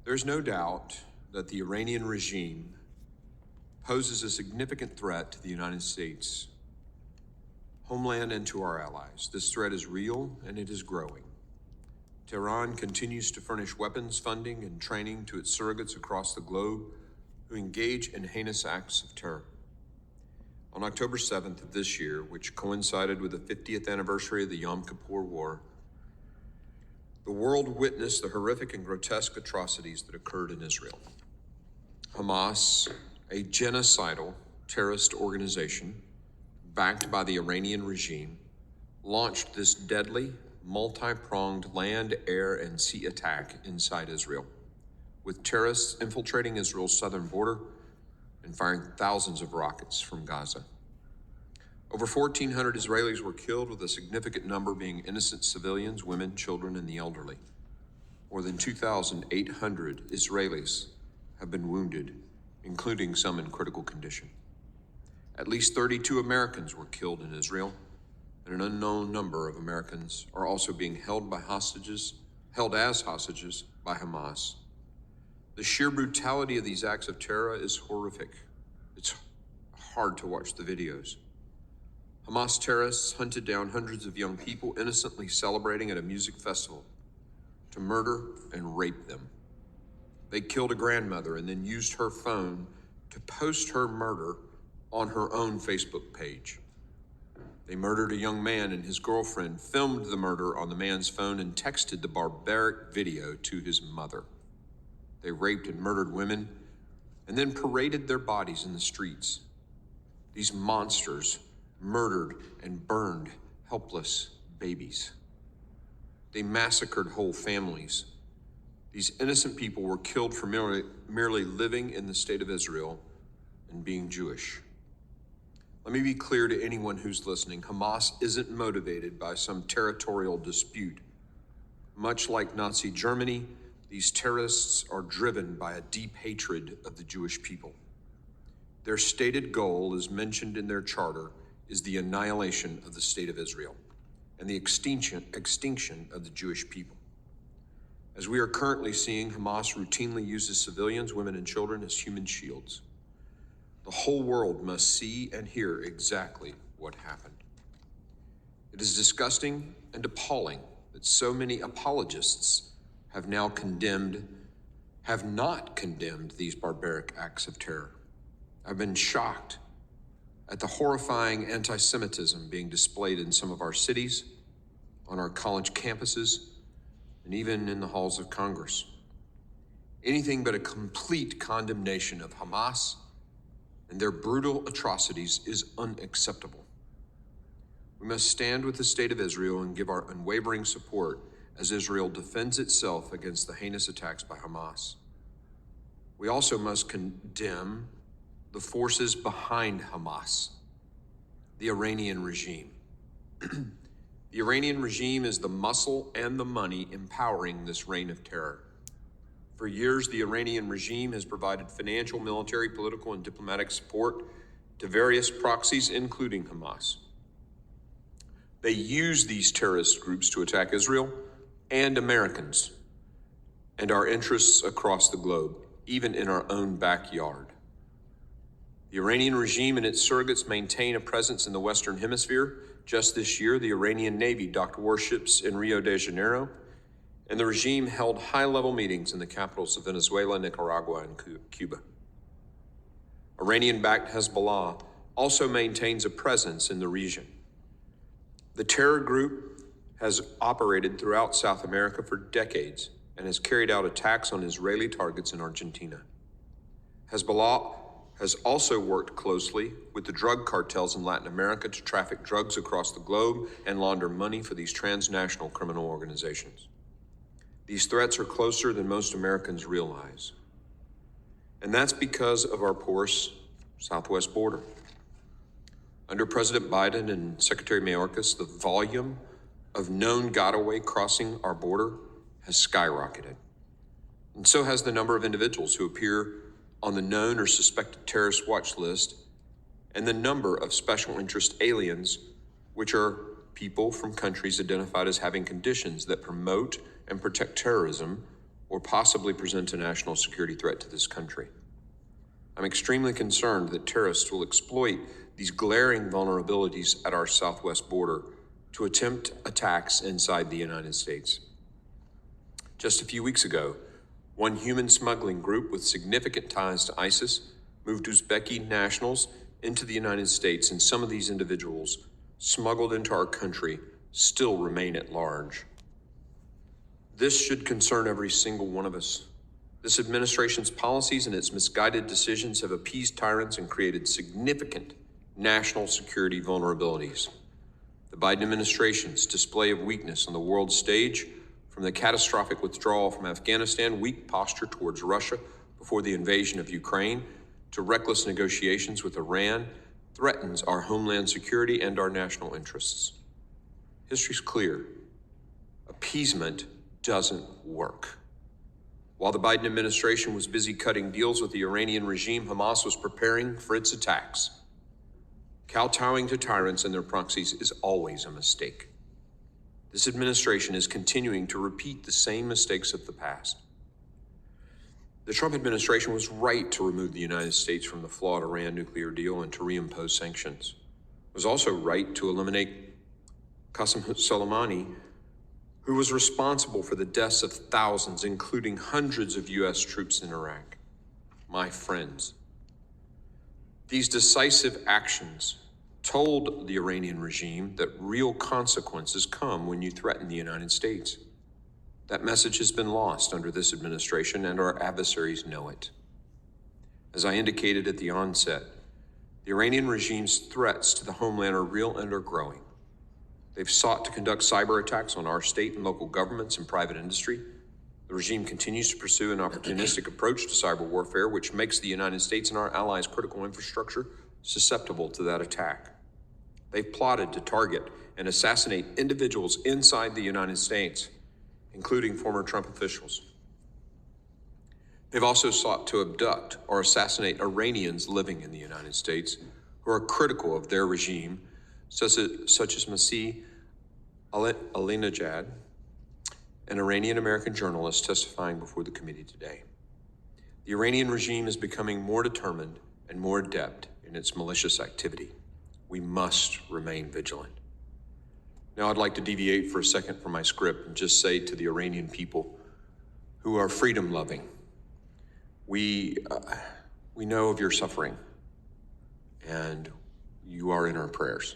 There's no doubt that the Iranian regime poses a significant threat to the United States, Homeland, and to our allies. This threat is real and it is growing. Tehran continues to furnish weapons, funding, and training to its surrogates across the globe who engage in heinous acts of terror. On October 7th of this year, which coincided with the 50th anniversary of the Yom Kippur War, the world witnessed the horrific and grotesque atrocities that occurred in Israel. Hamas, a genocidal terrorist organization backed by the Iranian regime, launched this deadly, multi-pronged land, air, and sea attack inside Israel, with terrorists infiltrating Israel's southern border and firing thousands of rockets from Gaza. Over 1,400 Israelis were killed, with a significant number being innocent civilians, women, children, and the elderly. More than 2,800 Israelis have been wounded, including some in critical condition. At least 32 Americans were killed in Israel, and an unknown number of Americans are also being held as hostages by Hamas. The sheer brutality of these acts of terror is horrific. It's hard to watch the videos. Hamas terrorists hunted down hundreds of young people innocently celebrating at a music festival to murder and rape them. They killed a grandmother and then used her phone to post her murder on her own Facebook page. They murdered a young man, and his girlfriend filmed the murder on the man's phone and texted the barbaric video to his mother. They raped and murdered women and then paraded their bodies in the streets. These monsters murdered and burned helpless babies. They massacred whole families. These innocent people were killed for merely living in the state of Israel and being Jewish. Let me be clear to anyone who's listening: Hamas isn't motivated by some territorial dispute. Much like Nazi Germany, these terrorists are driven by a deep hatred of the Jewish people. Their stated goal, as mentioned in their charter, is the annihilation of the state of Israel and the extinction of the Jewish people. As we are currently seeing, Hamas routinely uses civilians, women, and children as human shields. The whole world must see and hear exactly what happened. It is disgusting and appalling that so many apologists have not condemned these barbaric acts of terror. I've been shocked at the horrifying anti-Semitism being displayed in some of our cities, on our college campuses, and even in the halls of Congress. Anything but a complete condemnation of Hamas and their brutal atrocities is unacceptable. We must stand with the state of Israel and give our unwavering support as Israel defends itself against the heinous attacks by Hamas. We also must condemn the forces behind Hamas, the Iranian regime. The Iranian regime is the muscle and the money empowering this reign of terror. For years, the Iranian regime has provided financial, military, political, and diplomatic support to various proxies, including Hamas. They use these terrorist groups to attack Israel and Americans and our interests across the globe, even in our own backyard. The Iranian regime and its surrogates maintain a presence in the Western Hemisphere. Just this year, the Iranian Navy docked warships in Rio de Janeiro, and the regime held high-level meetings in the capitals of Venezuela, Nicaragua, and Cuba. Iranian-backed Hezbollah also maintains a presence in the region. The terror group has operated throughout South America for decades and has carried out attacks on Israeli targets in Argentina. Hezbollah has also worked closely with the drug cartels in Latin America to traffic drugs across the globe and launder money for these transnational criminal organizations. These threats are closer than most Americans realize. And that's because of our porous southwest border. Under President Biden and Secretary Mayorkas, the volume of known gotaway crossing our border has skyrocketed. And so has the number of individuals who appear on the known or suspected terrorist watch list, and the number of special interest aliens, which are people from countries identified as having conditions that promote and protect terrorism, or possibly present a national security threat to this country. I'm extremely concerned that terrorists will exploit these glaring vulnerabilities at our southwest border to attempt attacks inside the United States. Just a few weeks ago, one human smuggling group with significant ties to ISIS moved Uzbeki nationals into the United States, and some of these individuals smuggled into our country still remain at large. This should concern every single one of us. This administration's policies and its misguided decisions have appeased tyrants and created significant national security vulnerabilities. The Biden administration's display of weakness on the world stage, from the catastrophic withdrawal from Afghanistan, weak posture towards Russia before the invasion of Ukraine, to reckless negotiations with Iran, threatens our homeland security and our national interests. History's clear. Appeasement doesn't work. While the Biden administration was busy cutting deals with the Iranian regime, Hamas was preparing for its attacks. Kowtowing to tyrants and their proxies is always a mistake. This administration is continuing to repeat the same mistakes of the past. The Trump administration was right to remove the United States from the flawed Iran nuclear deal and to reimpose sanctions. It was also right to eliminate Qasem Soleimani, who was responsible for the deaths of thousands, including hundreds of U.S. troops in Iraq. My friends, these decisive actions told the Iranian regime that real consequences come when you threaten the United States. That message has been lost under this administration, and our adversaries know it. As I indicated at the onset, the Iranian regime's threats to the homeland are real and are growing. They've sought to conduct cyber attacks on our state and local governments and private industry. The regime continues to pursue an opportunistic approach to cyber warfare, which makes the United States and our allies' critical infrastructure susceptible to that attack. They've plotted to target and assassinate individuals inside the United States, including former Trump officials. They've also sought to abduct or assassinate Iranians living in the United States who are critical of their regime, such as Masih Alinejad, an Iranian-American journalist testifying before the committee today. The Iranian regime is becoming more determined and more adept in its malicious activity. We must remain vigilant. Now I'd like to deviate for a second from my script and just say to the Iranian people who are freedom-loving, we know of your suffering, and you are in our prayers.